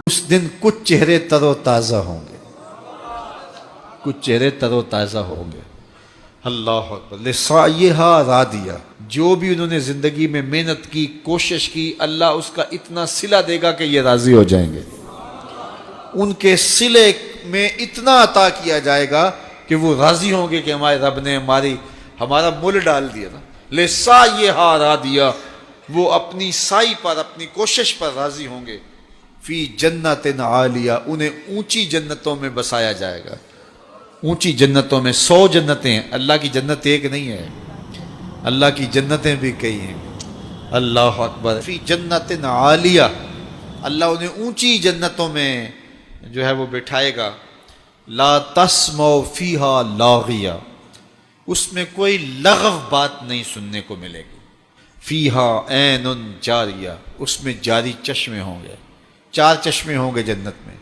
اس دن کچھ چہرے تر و تازہ ہوں گے، کچھ چہرے تر و تازہ ہوں گے۔ اللہ اکبر۔ لسعیھا راضیہ، جو بھی انہوں نے زندگی میں محنت کی، کوشش کی، اللہ اس کا اتنا صلہ دے گا کہ یہ راضی ہو جائیں گے۔ ان کے صلے میں اتنا عطا کیا جائے گا کہ وہ راضی ہوں گے کہ ہمارے رب نے ہمارا مول ڈال دیا نا۔ لسعیھا راضیہ، وہ اپنی سعی پر، اپنی کوشش پر راضی ہوں گے۔ فی جنت عالیہ، انہیں اونچی جنتوں میں بسایا جائے گا۔ اونچی جنتوں میں 100 جنتیں ہیں، اللہ کی جنت ایک نہیں ہے، اللہ کی جنتیں بھی کئی ہیں۔ اللہ اکبر۔ فی جنت عالیہ، اللہ انہیں اونچی جنتوں میں جو ہے وہ بٹھائے گا۔ لا تسمع فیہا لاغیہ، اس میں کوئی لغو بات نہیں سننے کو ملے گی۔ فیہا عین جاریہ، اس میں جاری چشمے ہوں گے، 4 چشمے ہوں گے جنت میں۔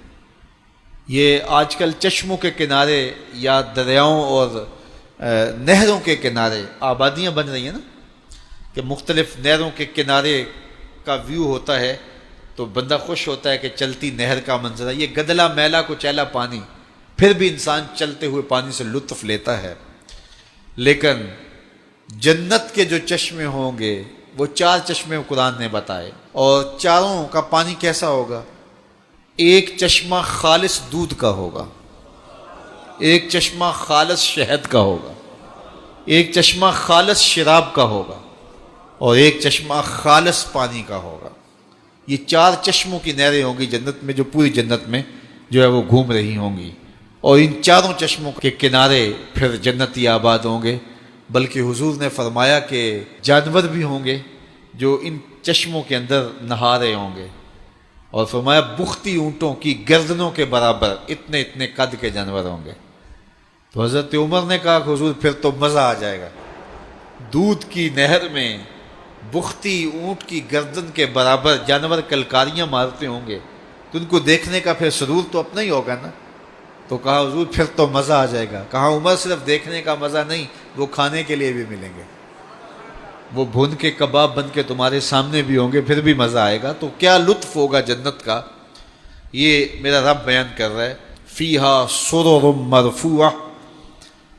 یہ آج کل چشموں کے کنارے یا دریاؤں اور نہروں کے کنارے آبادیاں بن رہی ہیں نا، کہ مختلف نہروں کے کنارے کا ویو ہوتا ہے تو بندہ خوش ہوتا ہے کہ چلتی نہر کا منظر ہے۔ یہ گدلا میلا کچیلا پانی، پھر بھی انسان چلتے ہوئے پانی سے لطف لیتا ہے۔ لیکن جنت کے جو چشمے ہوں گے وہ 4 چشمے قرآن نے بتائے، اور چاروں کا پانی کیسا ہوگا؟ ایک چشمہ خالص دودھ کا ہوگا، ایک چشمہ خالص شہد کا ہوگا، ایک چشمہ خالص شراب کا ہوگا، اور ایک چشمہ خالص پانی کا ہوگا۔ یہ 4 چشموں کی نہریں ہوں گی جنت میں، جو پوری جنت میں جو ہے وہ گھوم رہی ہوں گی، اور ان 4 چشموں کے کنارے پھر جنتی آباد ہوں گے۔ بلکہ حضور نے فرمایا کہ جانور بھی ہوں گے جو ان چشموں کے اندر نہا رہے ہوں گے، اور فرمایا بختی اونٹوں کی گردنوں کے برابر اتنے اتنے قد کے جانور ہوں گے۔ تو حضرت عمر نے کہا کہ حضور پھر تو مزہ آ جائے گا، دودھ کی نہر میں بختی اونٹ کی گردن کے برابر جانور کلکاریاں مارتے ہوں گے، تو ان کو دیکھنے کا پھر سرور تو اپنا ہی ہوگا نا۔ تو کہا حضور پھر تو مزہ آ جائے گا۔ کہا عمر صرف دیکھنے کا مزہ نہیں، وہ کھانے کے لیے بھی ملیں گے، وہ بھون کے کباب بن کے تمہارے سامنے بھی ہوں گے، پھر بھی مزہ آئے گا۔ تو کیا لطف ہوگا جنت کا، یہ میرا رب بیان کر رہا ہے۔ فیہا سرر مرفوعہ،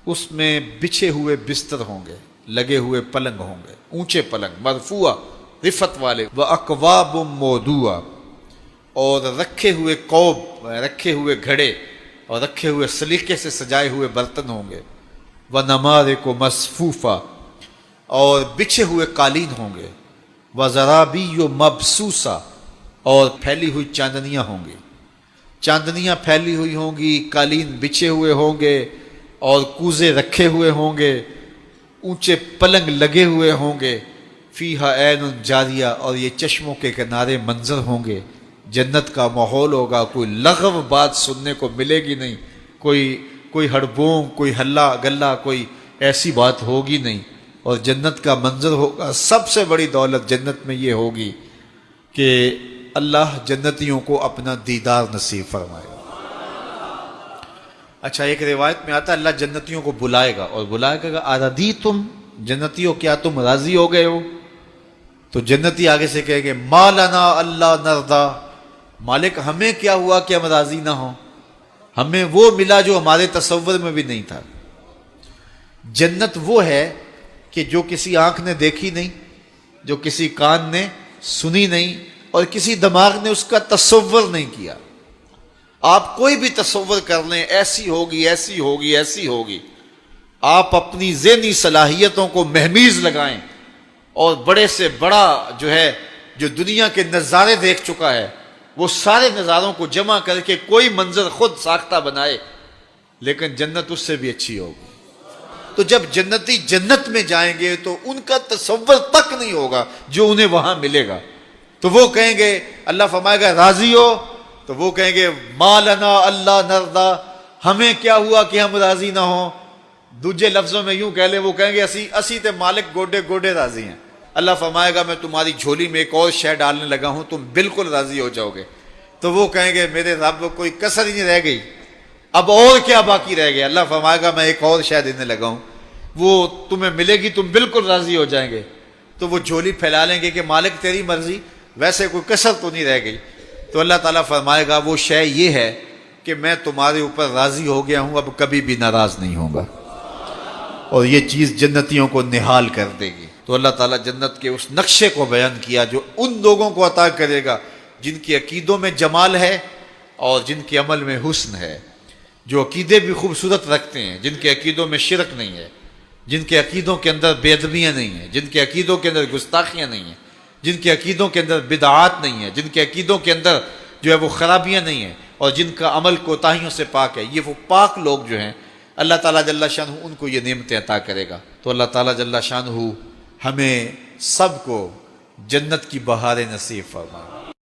اس میں بچھے ہوئے بستر ہوں گے، لگے ہوئے پلنگ ہوں گے، اونچے پلنگ، مرفوعہ رفت والے، واکواب موضوعہ، اور رکھے ہوئے کوب، رکھے ہوئے گھڑے، اور رکھے ہوئے سلیقے سے سجائے ہوئے برتن ہوں گے، ونمارق مصفوفہ، اور بچھے ہوئے قالین ہوں گے، وزرابی مبسوسہ، اور پھیلی ہوئی چاندنیاں ہوں گی، چاندنیاں پھیلی ہوئی ہوں گی، قالین بچھے ہوئے ہوں گے، اور کوزے رکھے ہوئے ہوں گے، اونچے پلنگ لگے ہوئے ہوں گے۔ فیہا عین جاریہ، اور یہ چشموں کے کنارے منظر ہوں گے، جنت کا ماحول ہوگا، کوئی لغو بات سننے کو ملے گی نہیں، کوئی ہڑبونگ، کوئی ہلا گلا، کوئی ایسی بات ہوگی نہیں، اور جنت کا منظر ہوگا۔ سب سے بڑی دولت جنت میں یہ ہوگی کہ اللہ جنتیوں کو اپنا دیدار نصیب فرمائے گا۔ اچھا، ایک روایت میں آتا ہے اللہ جنتیوں کو بلائے گا، اور بلائے گا اردیتم، جنتیوں کیا تم راضی ہو گئے ہو؟ تو جنتی آگے سے کہے گے ما لنا اللہ نرضا، مالک ہمیں کیا ہوا کہ ہم راضی نہ ہوں، ہمیں وہ ملا جو ہمارے تصور میں بھی نہیں تھا۔ جنت وہ ہے کہ جو کسی آنکھ نے دیکھی نہیں، جو کسی کان نے سنی نہیں، اور کسی دماغ نے اس کا تصور نہیں کیا۔ آپ کوئی بھی تصور کر لیں، ایسی ہوگی، ایسی ہوگی، ایسی ہوگی، آپ اپنی ذہنی صلاحیتوں کو مہمیز لگائیں، اور بڑے سے بڑا جو دنیا کے نظارے دیکھ چکا ہے، وہ سارے نظاروں کو جمع کر کے کوئی منظر خود ساختہ بنائے، لیکن جنت اس سے بھی اچھی ہوگی۔ تو جب جنتی جنت میں جائیں گے تو ان کا تصور تک نہیں ہوگا جو انہیں وہاں ملے گا۔ تو وہ کہیں گے، اللہ فرمائے گا راضی ہو؟ تو وہ کہیں گے ما لنا اللہ نرضا، ہمیں کیا ہوا کہ ہم راضی نہ ہوں۔ دوسرے لفظوں میں یوں کہہ لیں، وہ کہیں گے اسی تے مالک گوڈے گوڈے راضی ہیں۔ اللہ فرمائے گا میں تمہاری جھولی میں ایک اور شے ڈالنے لگا ہوں، تم بالکل راضی ہو جاؤ گے۔ تو وہ کہیں گے میرے رب کوئی کسر ہی نہیں رہ گئی، اب اور کیا باقی رہ گیا؟ اللہ فرمائے گا میں ایک اور شے دینے لگا ہوں، وہ تمہیں ملے گی، تم بالکل راضی ہو جائیں گے۔ تو وہ جھولی پھیلا لیں گے کہ مالک تیری مرضی، ویسے کوئی کسر تو نہیں رہ گئی۔ تو اللہ تعالیٰ فرمائے گا وہ شے یہ ہے کہ میں تمہارے اوپر راضی ہو گیا ہوں، اب کبھی بھی ناراض نہیں ہوں گا، اور یہ چیز جنتیوں کو نہال کر دے گی۔ تو اللہ تعالیٰ جنت کے اس نقشے کو بیان کیا جو ان لوگوں کو عطا کرے گا جن کے عقیدوں میں جمال ہے اور جن کے عمل میں حسن ہے، جو عقیدے بھی خوبصورت رکھتے ہیں، جن کے عقیدوں میں شرک نہیں ہے، جن کے عقیدوں کے اندر بے ادبیاں نہیں ہیں، جن کے عقیدوں کے اندر گستاخیاں نہیں ہیں، جن کے عقیدوں کے اندر بدعات نہیں ہیں، جن کے عقیدوں کے اندر جو ہے وہ خرابیاں نہیں ہیں، اور جن کا عمل کوتاہیوں سے پاک ہے، یہ وہ پاک لوگ جو ہیں اللہ تعالیٰ جل شانہ ان کو یہ نعمتیں عطا کرے گا۔ تو اللہ تعالیٰ جل شانہ ہمیں سب کو جنت کی بہاریں نصیب فرمائے۔